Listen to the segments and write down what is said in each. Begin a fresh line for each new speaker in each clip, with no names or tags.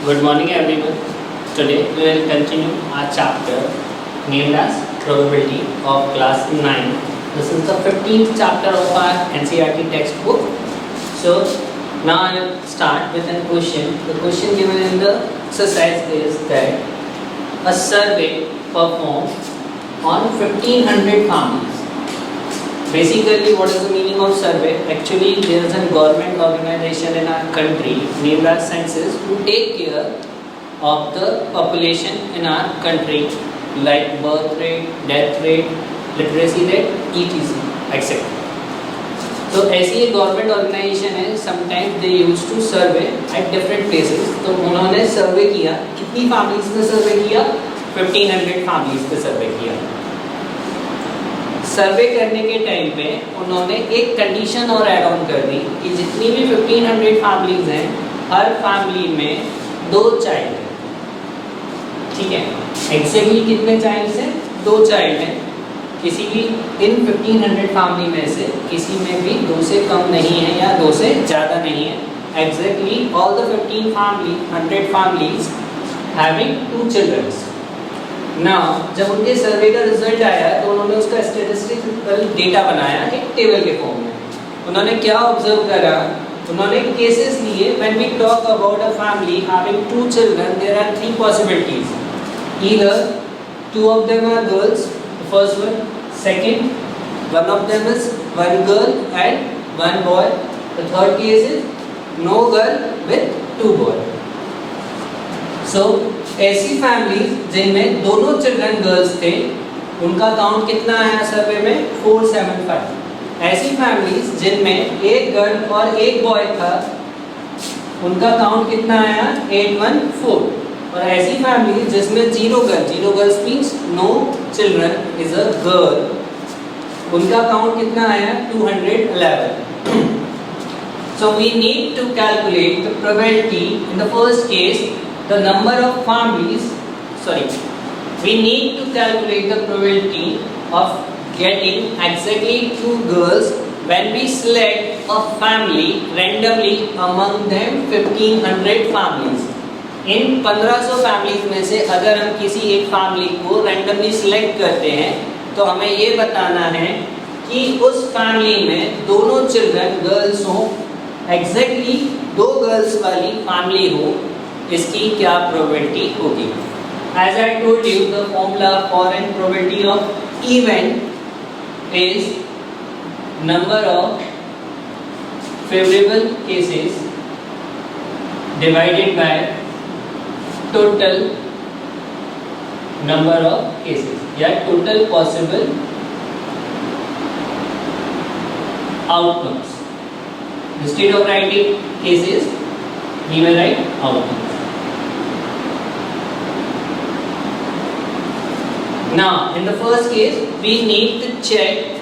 Good morning everyone. Today we will continue our chapter named as Probability of Class 9. This is the 15th chapter of our NCERT textbook. So now I will start with a question. The question given in the exercise is that a survey performed on 1500 families. Basically, what is the meaning of survey? Actually, there is a government organization in our country named as census who take care of the population in our country, like birth rate, death rate, literacy rate, etc. etc. तो ऐसी एक government organization है. Sometimes they use to survey at different places. तो उन्होंने सर्वे किया. कितनी families में सर्वे किया? 1500 फैमिलीज पे सर्वे किया. सर्वे करने के टाइम पे उन्होंने एक कंडीशन और ऐड ऑन कर दी कि जितनी भी 1500 फैमिलीज हैं, हर फैमिली में 2 चाइल्ड हैं. ठीक है. एग्जैक्टली कितने चाइल्ड हैं? 2 चाइल्ड हैं. किसी भी इन 1500 फैमिली में से किसी में भी 2 से कम नहीं है या 2 से ज़्यादा नहीं है. Exactly all the 100 families having 2 children. ना जब उनके सर्वे का रिजल्ट आया तो उन्होंने उसका स्टैटिस्टिकल डेटा बनाया एक टेबल के फॉर्म में. उन्होंने क्या ऑब्जर्व करा? उन्होंने केसेस लिए. When we talk about a family having 2 children, there are 3 possibilities. Either 2 of them are girls, the first one. Second, 1 of them is 1 girl and 1 boy. The third case is no girl with 2 boy. So ऐसी families जिनमें दोनों children girls थे, उनका count कितना आया सर्वे में? 475. ऐसी families जिनमें एक गर्ल और एक बॉय था, उनका काउंट कितना आया? 814. और ऐसी फैमिली जिसमें 0 girls means no children is a girl, उनका काउंट कितना आया? 211. So we need to calculate the probability in the first case. The number of families, we need to calculate the probability of getting exactly 2 girls when we select a family randomly among them 1500 families. In 1500 families में से अगर हम किसी एक family को randomly select करते हैं तो हमें ये बताना है कि उस family में दोनों children girls हो, exactly 2 girls वाली family हो, इसकी क्या प्रोबेबिलिटी होगी. As I told you, the formula for an probability of event is number of favorable cases divided by total number of cases, या total possible outcomes. Instead of writing cases, we will write outcomes. Now, in the first case, we need to check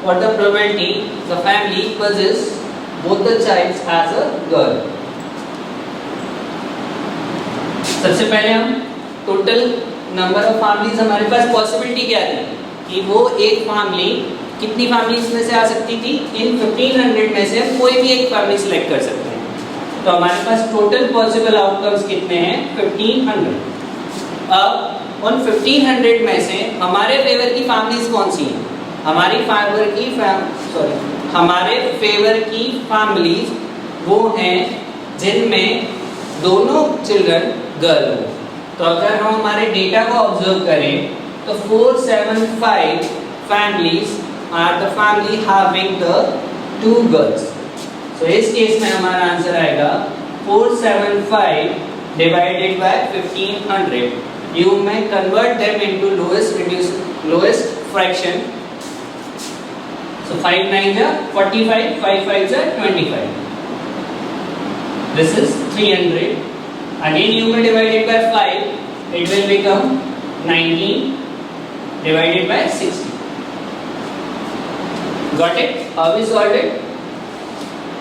what the probability the family possess both the childs as a girl. सबसे पहले हम total number of families, हमारे पास possibility क्या थी कि वो एक family कितनी फैमिलीज में से आ सकती थी? इन 1500 में से हम कोई भी एक फैमिली सिलेक्ट कर सकते हैं. तो हमारे पास टोटल पॉसिबल आउटकम्स कितने हैं? 1500. अब उन 1500 में से हमारे फेवर की फैमिलीज कौन सी हैं? हमारे फेवर की फैमिलीज वो हैं जिनमें दोनों चिल्ड्रन गर्ल हो. तो अगर हम हमारे डेटा को ऑब्जर्व करें तो 475 families are the family having the 2 girls. So इस केस में हमारा आंसर आएगा 475 divided by 1500. You may convert them into lowest fraction. So 5 9s are 45, 5 5s are 25. This is 300. Again you may divide it by 5. It will become 19 divided by 60. Got it? How we solved it?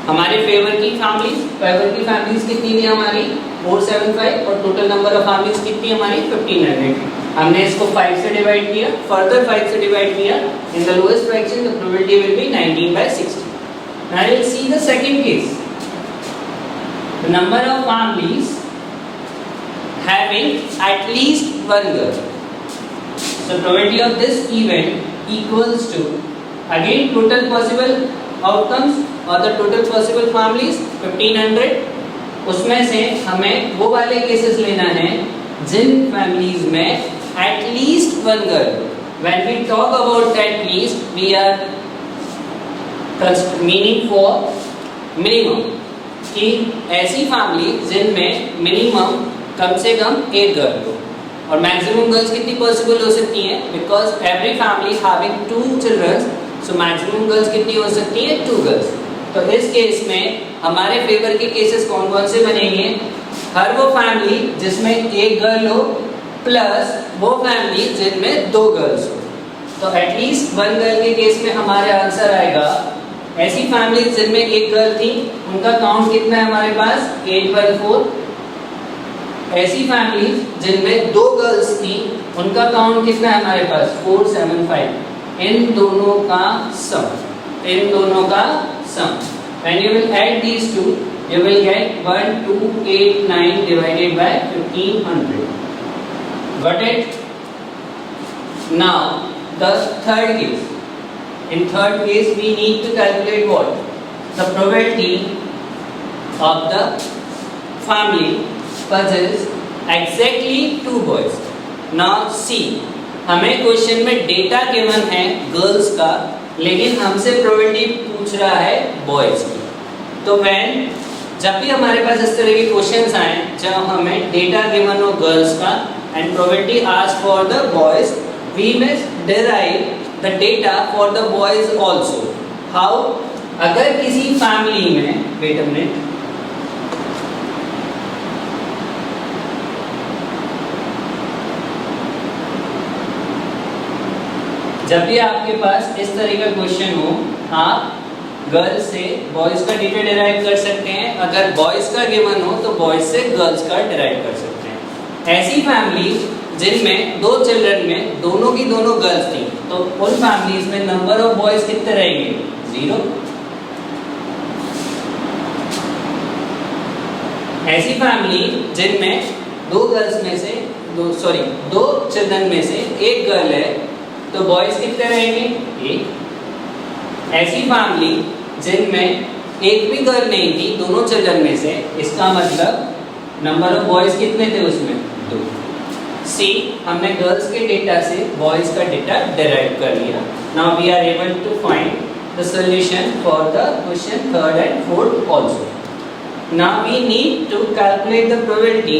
हमारे favour की families कितनी थी हमारी? 475. और total number of families कितनी हमारी? 1500. हमने इसको 5 से डिवाइड किया, फर्दर 5 से डिवाइड किया. In the lowest fraction the probability will be 19/60. Now we will see the second case. The number of families having at least one girl. So probability of this event equals to, again, total possible outcomes or the total possible families 1500. उसमें से हमें वो वाले cases लेना है जिन families में at least one girl. When we talk about at least, we are meaning for minimum, कि ऐसी फैमिली जिनमें मिनिमम कम से कम एक गर्ल हो, और मैक्सिमम गर्ल्स कितनी पॉसिबल हो सकती हैं, because every family having 2 children, so maximum girls कितनी हो सकती है, 2 गर्ल्स. तो इस केस में हमारे फेवर के केसेस कौन कौन से बनेंगे? हर वो फैमिली जिसमें एक गर्ल हो प्लस वो फैमिली जिनमें 2 गर्ल्स हो. तो एटलीस्ट 1 गर्ल के केस में हमारा आंसर आएगा, ऐसी फैमिली जिनमें एक गर्ल थी उनका काउंट कितना है हमारे पास, 814. ऐसी फैमिली जिनमें 2 गर्ल्स थी उनका काउंट कितना है हमारे पास, 475. इन दोनों का सम, इन दोनों का सम, when you will add these two, you will get 1289 divided by 1500. Got it? Now the third case. In third case we need to calculate what? The probability of the family possess exactly 2 boys. Now see, हमें question में data given है girls का, लेकिन हमसे probability पूछ रहा है boys की. तो व्हेन जब भी हमारे पास इस तरह के क्वेश्चंस आए जब हमें डेटा गिवन हो गर्ल्स का and probability asked for the boys, we must derive the data for the boys also. How? अगर किसी फैमिली में, वेट अ मिनट, जब भी आपके पास इस तरह का क्वेश्चन हो, आप गर्ल्स से बॉयज का डेटा डिराइव कर सकते हैं. अगर बॉयज का गिवन हो तो बॉयज से गर्ल्स का डिराइव कर सकते हैं. ऐसी फैमिली जिनमें 2 चिल्ड्रन में दोनों की दोनों गर्ल्स थी, तो उन फैमिलीज में नंबर ऑफ बॉयज कितने रहेंगे, 0. ऐसी फैमिली जिनमें 2 गर्ल्स में से 2 चिल्ड्रन में से एक गर्ल है, तो बॉयज कितने रहेंगे, 1. ऐसी फैमिली जिनमें एक भी गर्ल नहीं थी दोनों चिल्ड्रन में से, इसका मतलब नंबर ऑफ बॉयज कितने थे उसमें, 2. सी, हमने गर्ल्स के डेटा से बॉयज का डेटा डिराइव कर लिया. Now we are able to find the solution for the question 3rd and 4th also. Now we need to calculate the probability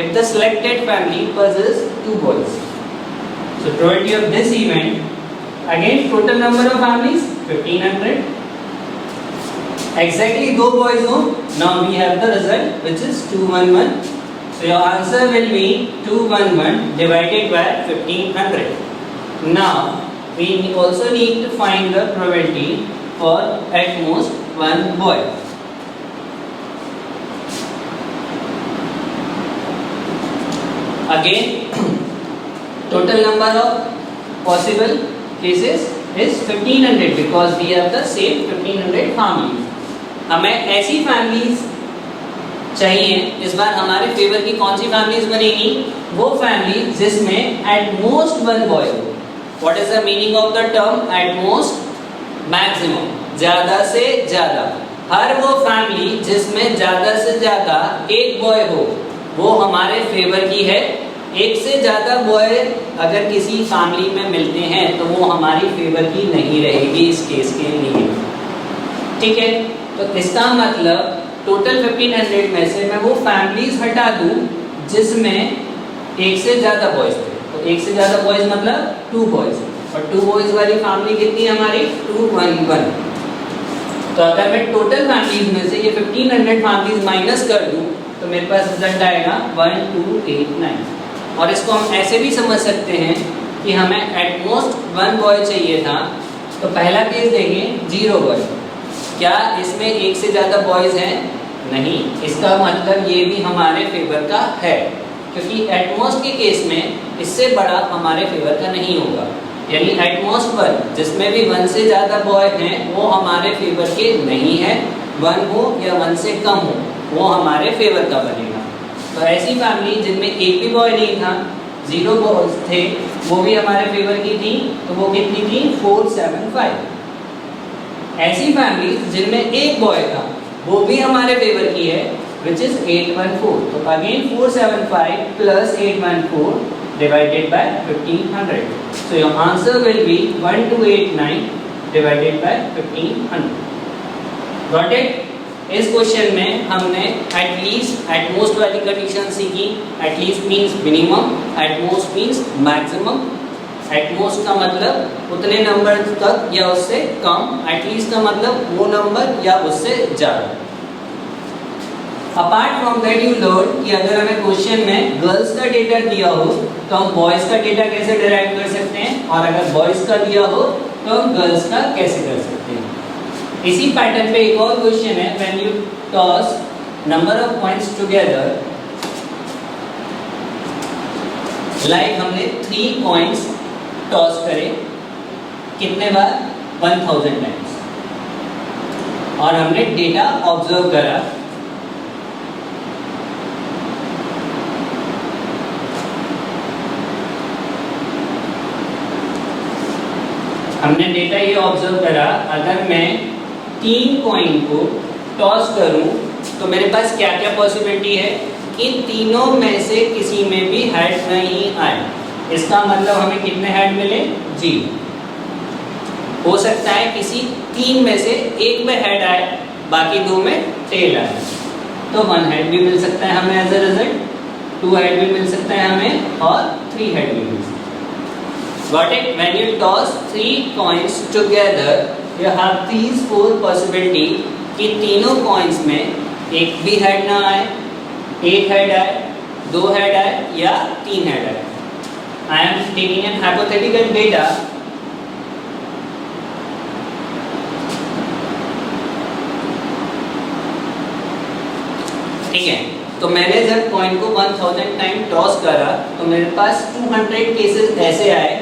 if the selected family possess 2 boys. So probability of this event, again total number of families 1500, exactly 2 boys हो. Now we have the result which is 211. So your answer will be 211 divided by 1500. Now we also need to find the probability for at most 1 boy. Again total number of possible cases is 1500 because we have the same 1500 families. हमें ऐसी families चाहिए. इस बार हमारे favour की कौन सी families बनेगी, वो family जिसमें एट मोस्ट 1 बॉय हो. What is the meaning of the term at most? Maximum, ज्यादा से ज्यादा. हर वो फैमिली जिसमें ज्यादा से ज्यादा एक बॉय हो वो हमारे फेवर की है. एक से ज्यादा बॉय अगर किसी फैमिली में मिलते हैं तो वो हमारी फेवर की नहीं रहेगी इस केस के लिए. ठीक है, तो इसका मतलब टोटल 1500 में से मैं वो फैमिलीज हटा दूं जिसमें एक से ज्यादा बॉयज थे. तो एक से ज्यादा बॉयज मतलब 2 बॉयज, और 2 बॉयज वाली फैमिली कितनी है हमारी, 211. तो अगर मैं टोटल फैमिलीज में से ये 1500 फैमिलीज माइनस कर दूं तो मेरे पास रिजल्ट आएगा 1289. और इसको हम ऐसे भी समझ सकते हैं कि हमें एट मोस्ट 1 बॉय चाहिए था. तो पहला केस देखें, 0 बॉय. क्या इसमें एक से ज़्यादा बॉयज़ हैं? नहीं. इसका मतलब ये भी हमारे फेवर का है, क्योंकि एट मोस्ट के केस में इससे बड़ा हमारे फेवर का नहीं होगा. यानी एट मोस्ट 1 जिसमें भी 1 से ज़्यादा बॉय हैं वो हमारे फेवर के नहीं है. 1 हो या 1 से कम हो वो हमारे फेवर का बनेगा. तो ऐसी फैमिली जिनमें एक भी बॉय नहीं था, 0 बॉयज थे, वो भी हमारे फेवर की थी, तो वो कितनी थी 475। ऐसी फैमिली जिनमें एक बॉय था, वो भी हमारे फेवर की है, which is 814. तो again 475 plus 814 divided by 1500. So your answer will be 1289 divided by 1500. Got it? इस क्वेश्चन में हमने at least, at most वाली कंडीशन सीखी. At least means minimum, at most means maximum. At most का मतलब उतने number तक या उससे कम, at least का मतलब वो नंबर या उससे ज़्यादा. Apart from that you learn कि अगर हमें क्वेश्चन में गर्ल्स का डेटा दिया हो तो हम बॉयज का डेटा कैसे डिराइव कर सकते हैं, और अगर बॉयज का दिया हो तो हम गर्ल्स का कैसे कर सकते हैं. इसी पैटर्न पे एक और क्वेश्चन है. When you toss number of points together, like हमने 3 कॉइन्स टॉस करे, कितने बार 1000 टाइम्स, और हमने डेटा ऑब्जर्व करा. हमने डेटा ये ऑब्जर्व करा, अगर मैं 3 कॉइन को टॉस करूं तो मेरे पास क्या क्या पॉसिबिलिटी है कि तीनों में से किसी में भी हेड नहीं आए. इसका मतलब हमें कितने हेड मिले, 0. हो सकता है किसी 3 में से एक में हेड आए, बाकी 2 में टेल आए, तो 1 हेड भी मिल सकता है हमें एज अ रिजल्ट, 2 हेड भी मिल सकता है हमें, और 3 हेड भी मिल सकता है. Got it? When you toss 3 coins together, you have these 4 possibility कि तीनों coins में एक भी head ना आए, एक head आए, 2 head आए या 3 head आए. I am taking an hypothetical data. ठीक है, तो मैंने जब कॉइन को 1000 टाइम टॉस करा तो मेरे पास 200 केसेस ऐसे आए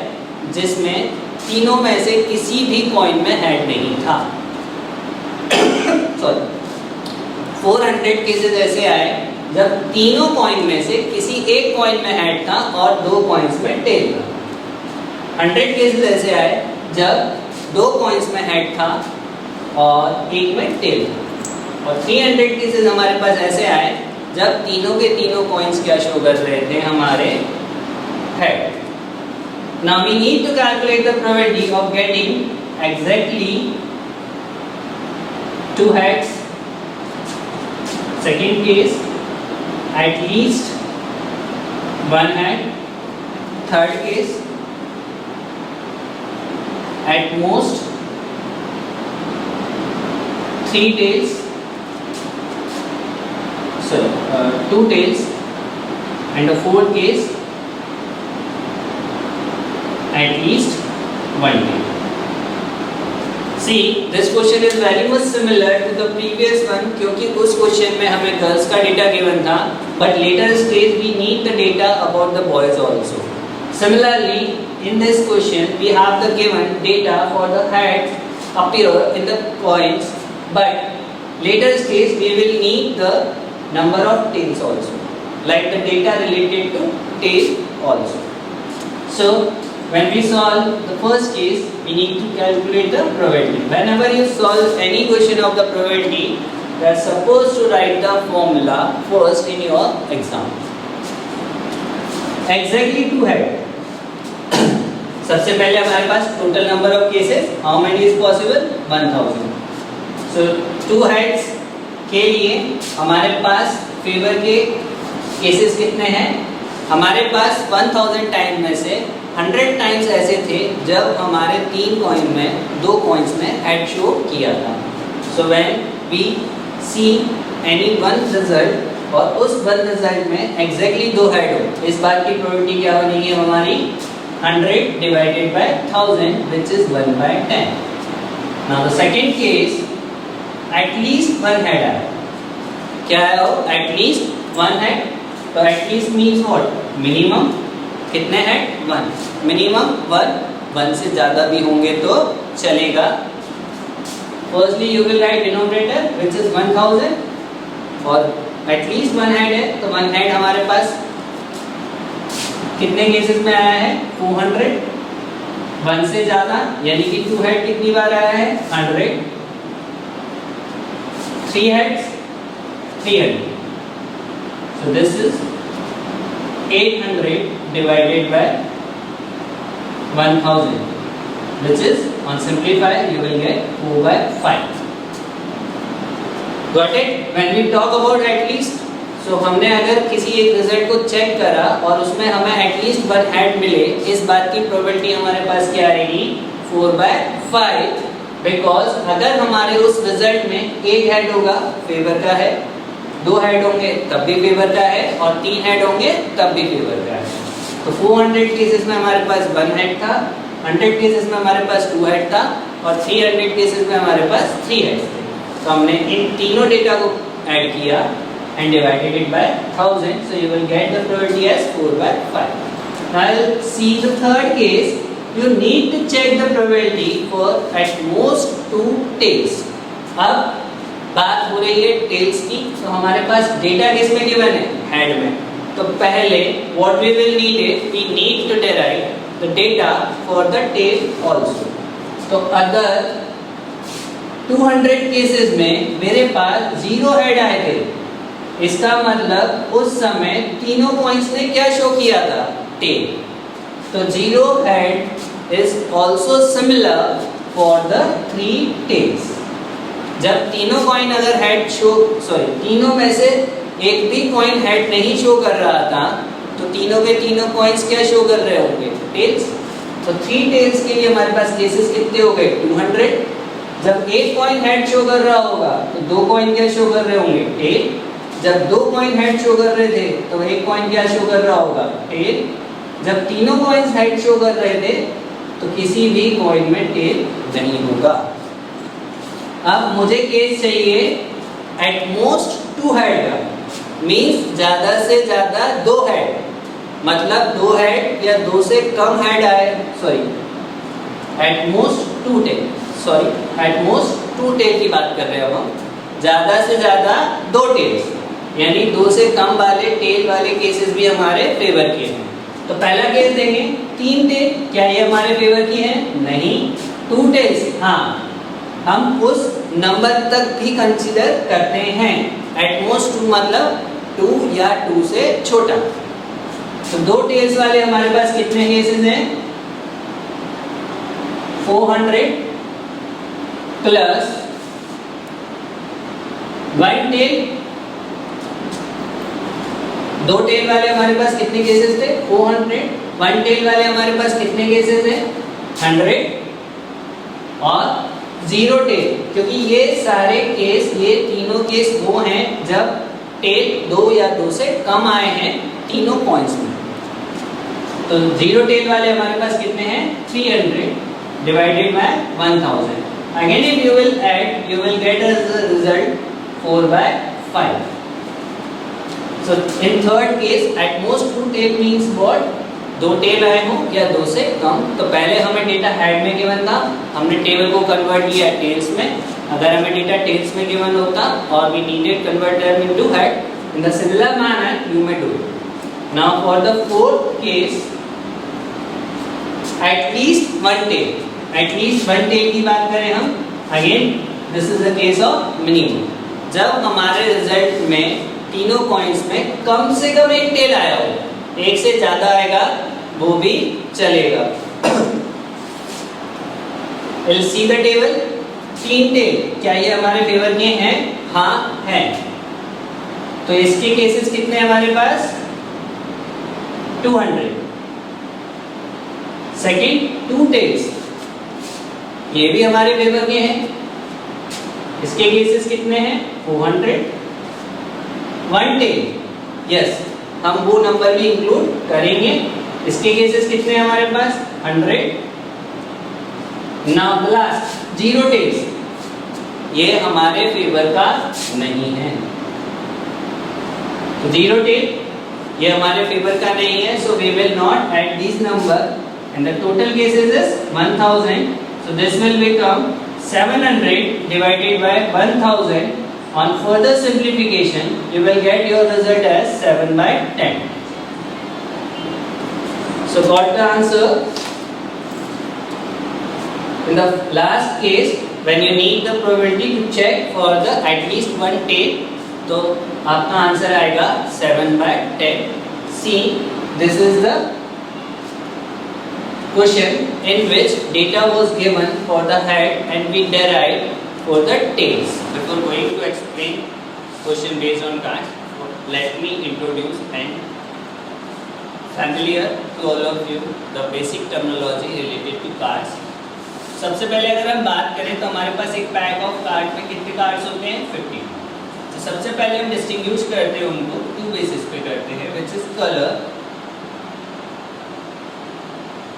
जिसमें तीनों में से किसी भी कॉइन में हेड नहीं था. सॉरी, 400 केसेस ऐसे आए जब तीनों कॉइन में से किसी एक कॉइन में हेड था और 2 कॉइन्स में टेल था. 100 केसेस ऐसे आए जब 2 कॉइन्स में हेड था और एक में टेल था. और 300 केसेस हमारे पास ऐसे आए जब तीनों के तीनों कॉइन्स क्या शो कर रहे थे, हमारे head. Now we need to calculate the probability of getting exactly 2 heads. Second case, at least 1 head. Third case, at most 3 tails. So 2 tails, and the fourth case, at least 1 tail. See, this question is very much similar to the previous one क्योंकि उस question में हमें girls का data given था, but later stage we need the data about the boys also. Similarly, in this question we have the given data for the heads appear in the coins, but later stage we will need the number of tails also, like the data related to tail also. So when we solve the first case, we need to calculate the probability. Whenever you solve any question of the probability, you are supposed to write the formula first in your exam. Exactly 2 head. सबसे पहले हमारे पास total number of cases, how many is possible? 1000. So 2 heads के लिए हमारे पास favour के cases कितने हैं? हमारे पास 1000 टाइम में से 100 टाइम्स ऐसे थे जब हमारे 3 कॉइन में 2 कॉइन्स में हेड शो किया था. So when we see any one result और उस वन रिजल्ट में एग्जैक्टली 2 हेड हो, इस बात की प्रोबेबिलिटी क्या बनेगी हमारी 100 divided by 1000 which is 1/10. Now the second case, at least 1 head है. क्या है वो? At least 1 head. तो एटलीस्ट मीन्स व्हाट? मिनिमम कितने हैं? 1. मिनिमम 1 से ज़्यादा भी होंगे तो चलेगा. Firstly you will write denominator which is 1000 और एटलीस्ट वन हेड है, तो वन हेड हमारे पास कितने केसेस में आया है? 400। वन से ज्यादा यानी कि टू हेड कितनी बार आया है? 100। Three heads 300। So this is 800 divided by 1000, which is on simplify you will get 4/5. Got it? When we talk about at least, so हमने अगर किसी एक रिजल्ट को चेक करा और उसमें हमें एटलीस्ट वन हेड मिले, इस बात की प्रोबेबिलिटी हमारे पास क्या आएगी? 4/5, बिकॉज अगर हमारे उस रिजल्ट में एक हेड होगा फेवर का है, दो हेड होंगे तब भी फेवर का है, और तीन हेड होंगे तब भी फेवर का है। तो 400 केसेस में हमारे पास वन हेड था, 100 केसेस में हमारे पास टू हेड था, और 300 केसेस में हमारे पास थ्री हेड थे। तो हमने इन तीनों डेटा को ऐड किया and divided it by 1000, so you will get the probability as 4/5. Now see the third case. You need to check the probability for at most 2 tails. अब बात हो रही है टेल्स की, तो हमारे पास डेटा किस में गिवन है? हेड में। तो पहले what we will need is we need to derive the data for the tail also. तो अगर 200 केसेस में मेरे पास 0 हेड आए थे, इसका मतलब उस समय तीनों पॉइंट्स ने क्या शो किया था? टेल। तो 0 head is also similar for the 3 tails. जब तीनों कॉइन अगर हेड शो, तीनों में से एक भी कॉइन हेड नहीं शो कर रहा था, तो तीनों के तीनों कॉइन्स क्या शो कर रहे होंगे? टेल्स। तो 3 टेल्स के लिए हमारे पास केसेस कितने हो गए? 200। जब एक कॉइन हेड शो कर रहा होगा तो दो कॉइन क्या शो कर रहे होंगे? टेल। जब दो कॉइन हेड शो कर रहे थे तो एक कॉइन क्या शो कर रहा होगा? टेल। जब तीनों कॉइन्स हेड शो कर रहे थे तो किसी भी कॉइन में टेल नहीं होगा। अब मुझे केस चाहिए एट मोस्ट 2 हेड का, मीन्स ज्यादा से ज्यादा 2 हेड, मतलब 2 हेड या 2 से कम हेड आए, at most 2 tail, at most 2 tail की बात कर रहे हो हम, ज्यादा से ज्यादा 2 टेल्स, यानी 2 से कम वाले टेल वाले केसेस भी हमारे फेवर के हैं। तो पहला केस देंगे 3 टेल, क्या ये हमारे फेवर की है? नहीं। 2 टेल्स, हाँ, हम उस नंबर तक भी कंसीडर करते हैं। एट मोस्ट 2 मतलब 2 या 2 से छोटा। तो 2 टेल्स वाले हमारे पास कितने केसेस हैं? 400 प्लस 1 टेल। 2 टेल वाले हमारे पास कितने केसेस थे? 400। 1 टेल वाले हमारे पास कितने केसेस हैं? 100। और 0 टेल, क्योंकि ये सारे केस, ये तीनों केस वो हैं जब टेल 2 या 2 से कम आए हैं तीनों पॉइंट्स में। तो 0 टेल वाले हमारे पास कितने हैं? 300 divided by 1000। Again if you will add, you will get as a result 4/5. So in third case, at most 2 tail means what? 2 tell आए हो या 2 से कम। तो पहले हमें डेटा हेड में गिवन था, हमने टेबल को कन्वर्ट किया टेल्स में। अगर हमें डेटा टेल्स में गिवन होता और we needed convert them into head, in the similar manner you may do it. Now for the fourth case, at least 1 tail, at least 1 tail की बात करें हम, again this is the case of minimum। जब हमारे result में तीनों points में कम से कम एक टेल आया हो, एक से ज्यादा आएगा वो भी चलेगा। We'll see the table। 3 tell, क्या ये हमारे फेवर के हैं? हाँ है। तो इसके केसेस कितने हमारे पास? 200। सेकंड 2 टेल्स, ये भी हमारे फेवर के हैं, इसके केसेस कितने हैं? 400। 1 टेल, यस, हम वो नंबर भी इंक्लूड करेंगे। इसके केसेस कितने हैं हमारे पास? 100। नाउ द लास्ट 0 टेल्स, ये हमारे फेवर का नहीं है। तो 0 टेल ये हमारे फेवर का नहीं है, so we will not add this number and the total cases is 1000। So this will become 700 divided by 1000 On further simplification, you will get your result as 7 by 10. So got the answer? In the last case, when you need the probability to check for the at least one tail, तो आपका answer आएगा 7 by 10. See, this is the question in which data was given for the head and we derived for the tails. Before going to explain question based on cards, let me introduce and familiar to all of you the basic terminology related to cards. सबसे पहले अगर हम बात करें तो हमारे पास एक pack of card में कितने कार्ड्स होते हैं 50. तो सबसे पहले हम डिस्टिंग्विश करते हैं उनको टू बेसिस पे करते हैं व्हिच इज कलर.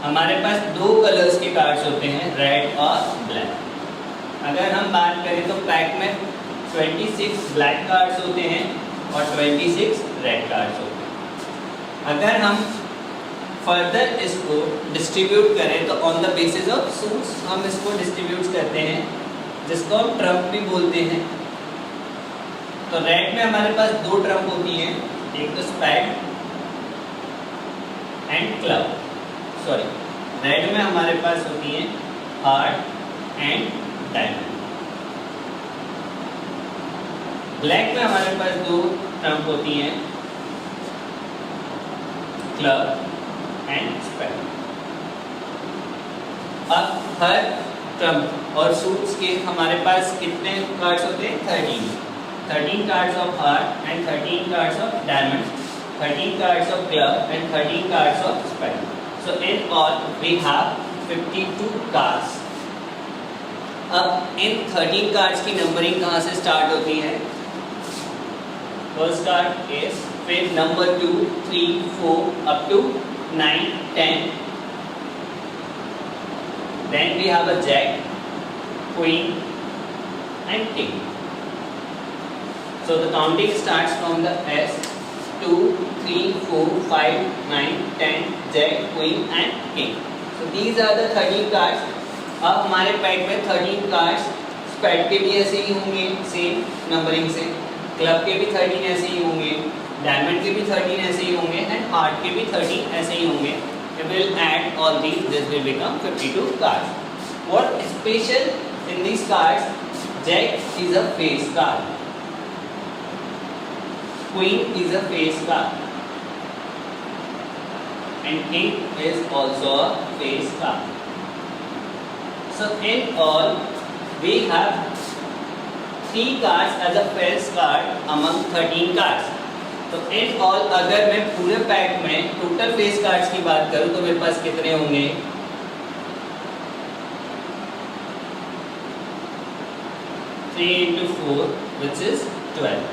हमारे पास दो कलर्स के कार्ड्स होते हैं रेड और ब्लैक. अगर हम बात करें तो पैक में 26 ब्लैक कार्ड्स होते हैं और 26 रेड कार्ड्स होते हैं. अगर हम फर्दर इसको डिस्ट्रीब्यूट करें तो on the basis of suits हम इसको डिस्ट्रीब्यूट करते हैं जिसको हम ट्रम्प भी बोलते हैं. तो रेड में हमारे पास दो ट्रम्प होती हैं, एक तो स्पैड एंड क्लब. सॉरी, रेड में हमारे पास होती हैं हार्ट एंड डायमंड. ब्लैक में हमारे पास दो ट्रम्प होती हैं क्लब एंड स्पैड. अब हर ट्रम्प और सूट्स के हमारे पास कितने कार्ड्स होते हैं 13 cards of heart and 13 cards of diamond, 13 cards of club and 13 cards of spade. So in all we have 52 cards. अब इन 13 कार्ड्स की नंबरिंग कहाँ से स्टार्ट होती है? फर्स्ट कार्ड इज, फिर number 2, 3, 4 up to 9, 10. Then we have a jack, queen and king. So the counting starts from the S. 2, 3, 4, 5, 9, 10, jack, queen and king. So these are the 13 cards. अब हमारे pack में 13 cards स्पैड के भी ऐसे ही होंगे same numbering से, club के भी 13 ऐसे ही होंगे, डायमंड के भी 13 ऐसे ही होंगे एंड हार्ट के भी 13 ऐसे ही होंगे. You will add all these, this will become 52 cards. What is special in these cards? Jack is a face card, Queen is a face card, and King is also a face card. So in all, we have 3 cards as a face card among 13 cards. तो in all अगर मैं पूरे pack में total face cards की बात करूं तो मेरे पास कितने होंगे? 3 into 4 which is 12.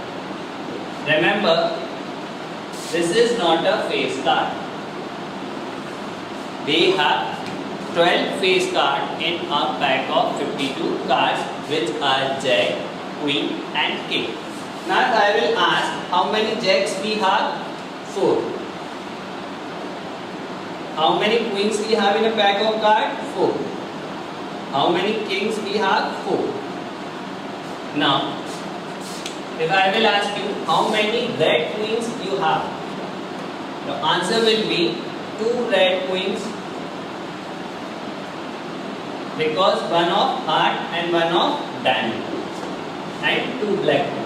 Remember, this is not a face card. We have 12 face cards in a pack of 52 cards which are Jack, Queen and King. Now I will ask, how many jacks we have? 4. How many queens we have in a pack of cards? 4. How many kings we have? 4. Now, if I will ask you, how many red queens you have? The answer will be 2 red queens, because one of heart and one of diamond, and 2 black queens.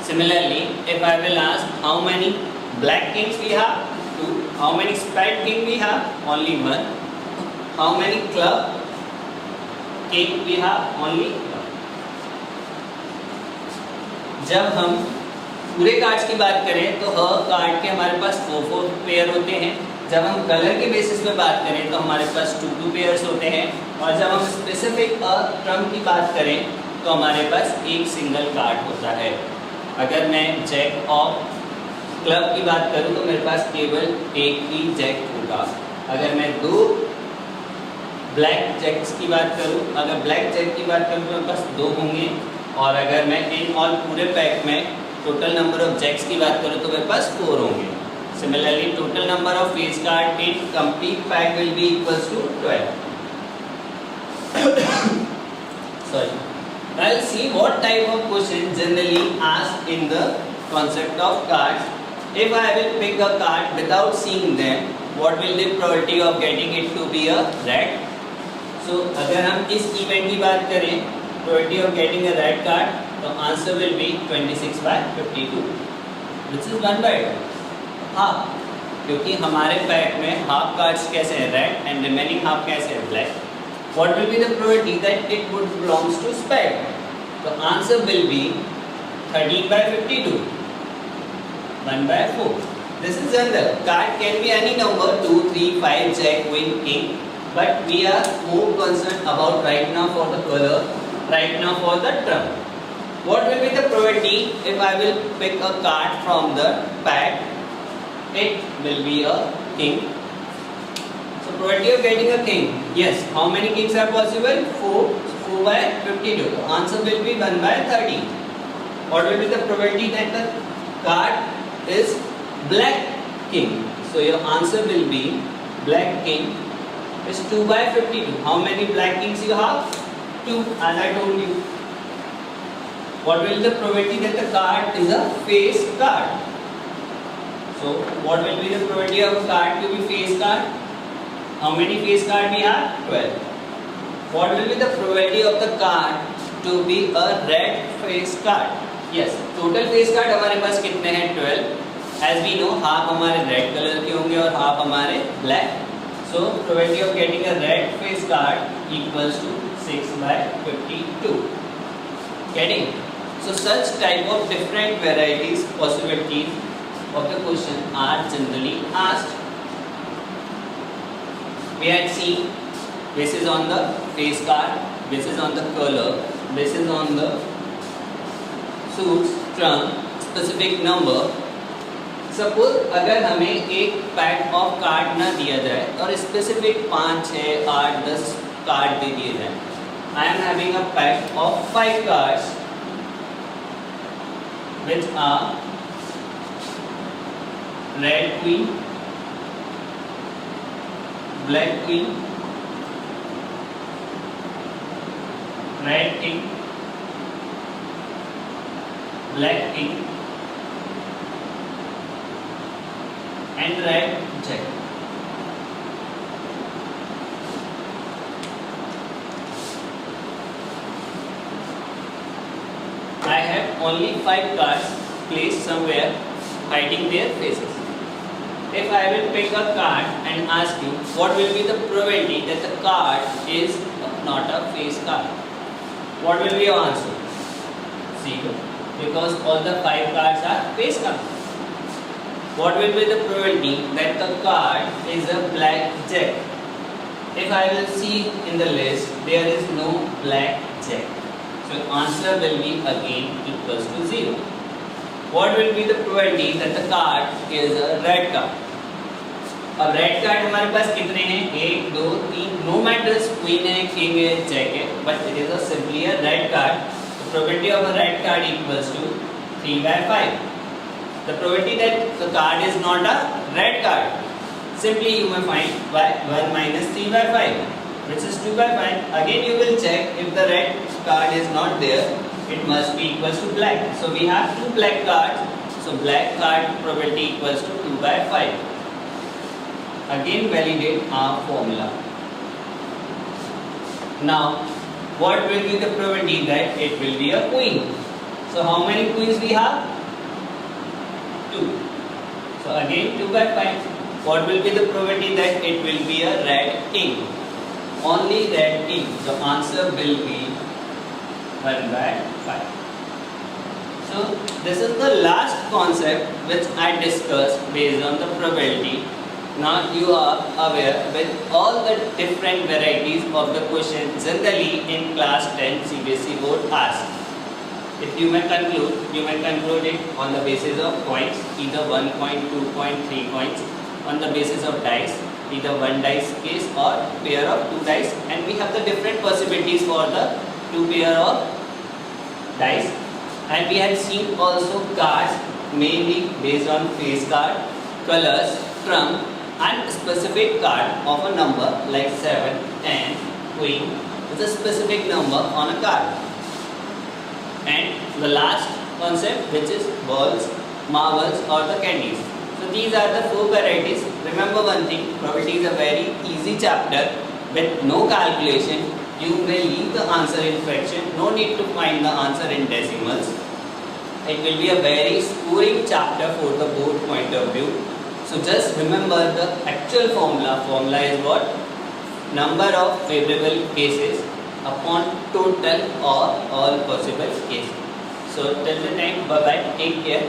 Similarly, if I will ask how many black kings we have, 2. How many spade king we have? Only 1. How many club king we have? Only 1. जब हम पूरे cards की बात करें तो हर card के हमारे पास 4 pair होते हैं. जब हम कलर के बेसिस पे बात करें तो हमारे पास 2 पेयर्स होते हैं. और जब हम स्पेसिफिक ट्रम्प की बात करें तो हमारे पास एक सिंगल कार्ड होता है. अगर मैं जैक ऑफ क्लब की बात करूं तो मेरे पास केवल एक ही जैक होगा. अगर मैं 2 ब्लैक जैक्स की बात करूं, अगर ब्लैक जैक की बात करूं तो मेरे पास 2 होंगे. और अगर मैं इन ऑल पूरे पैक में टोटल नंबर ऑफ जैक्स की बात करूं तो मेरे पास 4 होंगे. Similarly, total number of face card in complete pack will be equals to 12. Sorry. Now let's see what type of question generally asked in the concept of cards. If I will pick a card without seeing them, what will the probability of getting it to be a red? So अगर हम इस event की बात करें, probability of getting a red card, तो answer will be 26/52, which is 1/2. हाँ, क्योंकि हमारे पैक में हाफ कार्ड्स कैसे हैं रेड एंड रिमेनिंग हाफ कैसे हैं black. What will be the probability that it would belongs to spade? The answer will be 13/52, 1/4. This is general. Card can be any number 2, 3, 5, jack, queen, king. But we are more concerned about right now for the color, right now for the term. What will be the probability if I will pick a card from the pack? It will be a king. So probability of getting a king. Yes. How many kings are possible? 4. 4/52. The answer will be 1/30. What will be the probability that the card is black king? So your answer will be black king is 2/52. How many black kings you have? 2, as I told you. What will be the probability that the card is a face card? So what will be the probability of a card to be face card? How many face card we have? 12. What will be the probability of the card to be a red face card? Yes, total face card हमारे पास कितने हैं? 12. As we know, half हमारे red color के होंगे और half हमारे black. So probability of getting a red face card equals to 6/52. Getting? So such type of different varieties, possibilities of the question are generally asked. We had seen basis on the face card, basis on the color, basis on the suits, trump, specific number. Suppose अगर हमें एक pack of card ना दिया जाए और specific 5, 6, 8, 10 card दे दिए जाए. I am having a pack of 5 cards which are red queen, black queen, red king, black king, and red jack. I have only 5 cards placed somewhere hiding their faces. If I will pick a card and ask you what will be the probability that the card is not a face card, what will be your answer? 0, because all the 5 cards are face cards. What will be the probability that the card is a black jack? If I will see in the list, there is no black jack. So answer will be again equals to 0. What will be the probability that the card is a red card? अब red card हमारे पास कितने हैं? 1, 2, 3. No matters, queen है, king है, Jack है, but it is a simply a red card. The probability of a red card equals to 3/5. The probability that the card is not a red card, simply you may find by 1 minus 3/5, which is 2/5. Again you will check if the red card is not there, it must be equals to black. So we have 2 black cards, so black card probability equals to 2/5. Again validate our formula. Now what will be the probability that it will be a queen? So how many queens we have? 2. So again 2/5. What will be the probability that it will be a red king? Only red king. So answer will be 1/5. So this is the last concept which I discussed based on the probability. Now you are aware with all the different varieties of the question generally in class 10 CBSE board asks. If you may conclude it on the basis of points, either 1 point, 2 point, 3 points, on the basis of dice, either 1 dice case or pair of 2 dice, and we have the different possibilities for the 2 pair of dice. And we had seen also cards mainly based on face card, colors, trump and specific card of a number like 7, 10, queen is a specific number on a card. And the last concept, which is balls, marbles or the candies. So these are the 4 varieties. Remember one thing, probability is a very easy chapter with no calculation. You may leave the answer in fraction, no need to find the answer in decimals. It will be a very scoring chapter for the board point of view. So just remember the actual formula. Formula is what? Number of favorable cases upon total or all possible cases. So till the time, bye bye, take care.